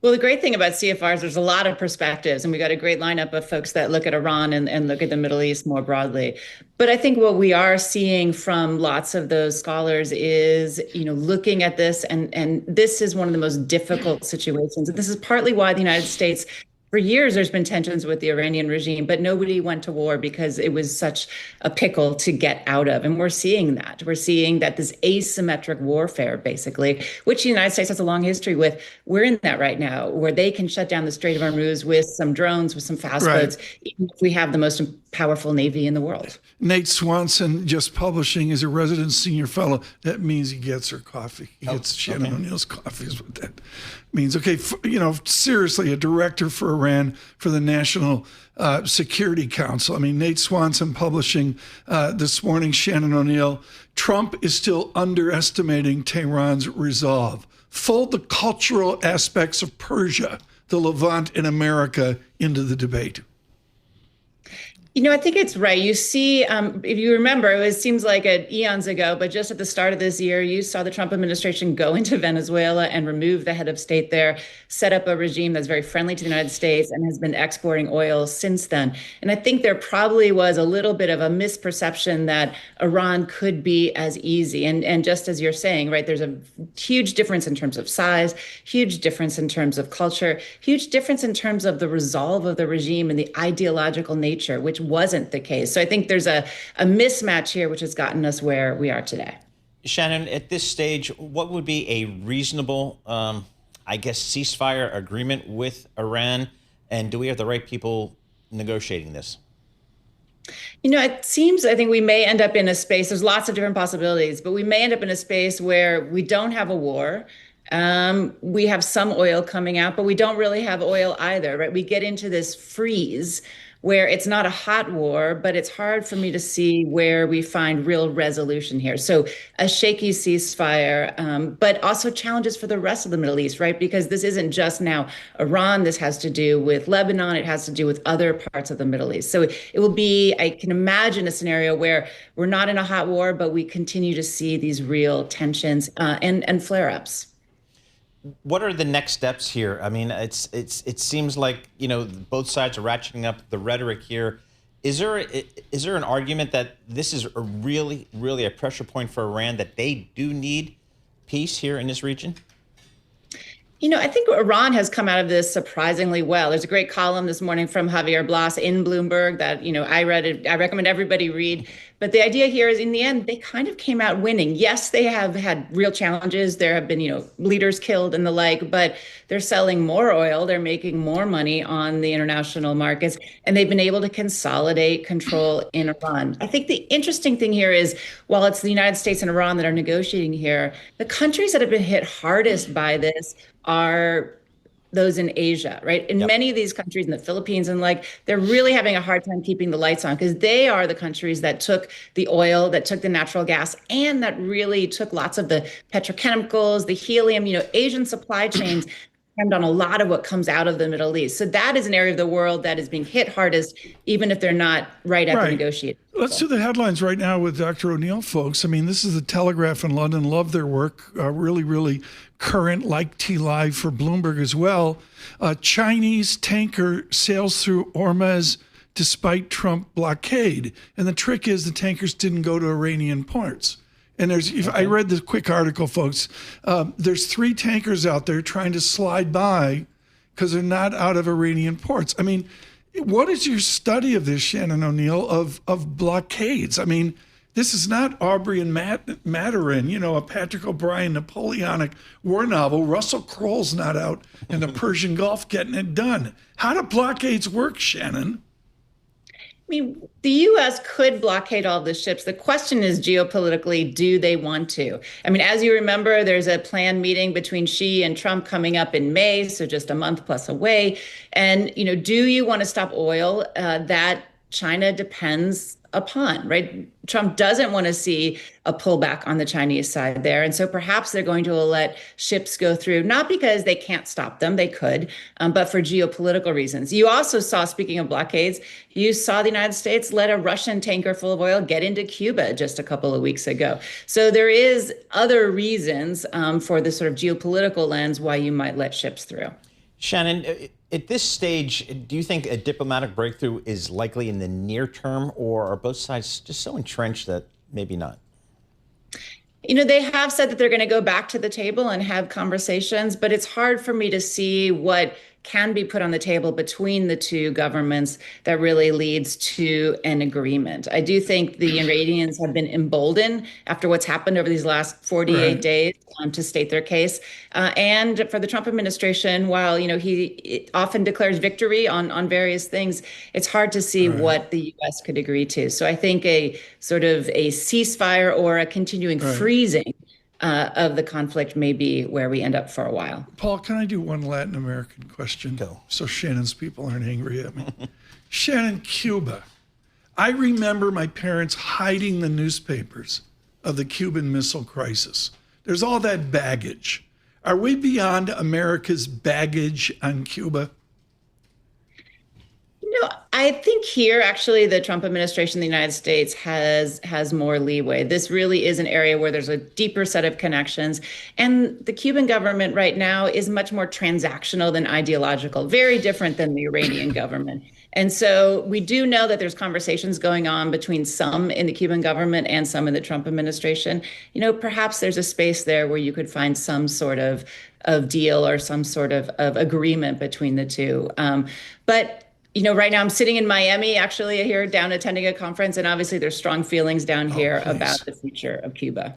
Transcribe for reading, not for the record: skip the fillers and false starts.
Well, the great thing about CFRs, there's a lot of perspectives, and we got a great lineup of folks that look at Iran and look at the Middle East more broadly. But I think what we are seeing from lots of those scholars is, looking at this, and this is one of the most difficult situations. And this is partly why the United States, for years, there's been tensions with the Iranian regime, but nobody went to war because it was such a pickle to get out of. And we're seeing that. We're seeing that this asymmetric warfare, basically, which the United States has a long history with, we're in that right now, where they can shut down the Strait of Hormuz with some drones, with some fast Right. boats, even if we have the most powerful Navy in the world. Nate Swanson, just publishing, is a resident senior fellow. That means he gets her coffee. He gets Shannon O'Neil's coffee is what that means. Okay, seriously, a director for Iran for the National Security Council. I mean, Nate Swanson publishing this morning, Shannon O'Neil, Trump is still underestimating Tehran's resolve. Fold the cultural aspects of Persia, the Levant, and America into the debate. I think it's right. You see, if you remember, it seems like eons ago, but just at the start of this year, you saw the Trump administration go into Venezuela and remove the head of state there, set up a regime that's very friendly to the United States and has been exporting oil since then. And I think there probably was a little bit of a misperception that Iran could be as easy. And just as you're saying, right, there's a huge difference in terms of size, huge difference in terms of culture, huge difference in terms of the resolve of the regime and the ideological nature, which wasn't the case. So I think there's a mismatch here, which has gotten us where we are today. Shannon, at this stage, what would be a reasonable, ceasefire agreement with Iran? And do we have the right people negotiating this? It seems, I think we may end up in a space, there's lots of different possibilities, but we may end up in a space where we don't have a war. We have some oil coming out, but we don't really have oil either, right? We get into this freeze where it's not a hot war, but it's hard for me to see where we find real resolution here. So a shaky ceasefire, but also challenges for the rest of the Middle East, right? Because this isn't just now Iran. This has to do with Lebanon. It has to do with other parts of the Middle East. So it will be, I can imagine a scenario where we're not in a hot war, but we continue to see these real tensions and flare-ups. What are the next steps here? I mean, it seems like, both sides are ratcheting up the rhetoric here. Is there an argument that this is really a pressure point for Iran, that they do need peace here in this region? I think Iran has come out of this surprisingly well. There's a great column this morning from Javier Blas in Bloomberg that, I read it. I recommend everybody read. But the idea here is, in the end, they kind of came out winning. Yes, they have had real challenges. There have been, leaders killed and the like, but they're selling more oil. They're making more money on the international markets, and they've been able to consolidate control in Iran. I think the interesting thing here is, while it's the United States and Iran that are negotiating here, the countries that have been hit hardest by this are those in Asia, right? In many of these countries, in the Philippines and they're really having a hard time keeping the lights on, because they are the countries that took the oil, that took the natural gas, and that really took lots of the petrochemicals, the helium. Asian supply chains depend on a lot of what comes out of the Middle East. So that is an area of the world that is being hit hardest, even if they're not right at the negotiating. Let's do the headlines right now with Dr. O'Neil, folks. I mean, this is the Telegraph in London. Love their work. Really current, like T-Live for Bloomberg as well. Chinese tanker sails through Hormuz despite Trump blockade. And the trick is the tankers didn't go to Iranian ports. And I read this quick article, folks. There's 3 tankers out there trying to slide by because they're not out of Iranian ports. I mean, what is your study of this, Shannon O'Neil, of blockades? I mean, this is not Aubrey and Maturin, a Patrick O'Brien Napoleonic war novel. Russell Crowe's not out in the Persian Gulf getting it done. How do blockades work, Shannon? I mean, the U.S. could blockade all the ships. The question is, geopolitically, do they want to? I mean, as you remember, there's a planned meeting between Xi and Trump coming up in May, so just a month plus away. And, do you want to stop oil that China depends upon, right? Trump doesn't want to see a pullback on the Chinese side there. And so perhaps they're going to let ships go through, not because they can't stop them, they could, but for geopolitical reasons. You also saw, speaking of blockades, you saw the United States let a Russian tanker full of oil get into Cuba just a couple of weeks ago. So there is other reasons for this sort of geopolitical lens why you might let ships through. Shannon, at this stage, do you think a diplomatic breakthrough is likely in the near term, or are both sides just so entrenched that maybe not? They have said that they're going to go back to the table and have conversations, but it's hard for me to see what can be put on the table between the two governments that really leads to an agreement. I do think the Iranians have been emboldened after what's happened over these last 48 Right. days to state their case. And for the Trump administration, while he often declares victory on various things, it's hard to see Right. what the U.S. could agree to. So I think a sort of a ceasefire or a continuing Right. freezing of the conflict may be where we end up for a while. Paul, can I do one Latin American question? Go. So Shannon's people aren't angry at me. Shannon, Cuba. I remember my parents hiding the newspapers of the Cuban Missile Crisis. There's all that baggage. Are we beyond America's baggage on Cuba? I think here actually the Trump administration in the United States has more leeway. This really is an area where there's a deeper set of connections. And the Cuban government right now is much more transactional than ideological, very different than the Iranian government. And so we do know that there's conversations going on between some in the Cuban government and some in the Trump administration. Perhaps there's a space there where you could find some sort of deal or some sort of agreement between the two. But right now I'm sitting in Miami, actually, here down attending a conference, and obviously there's strong feelings down here please. about the future of Cuba.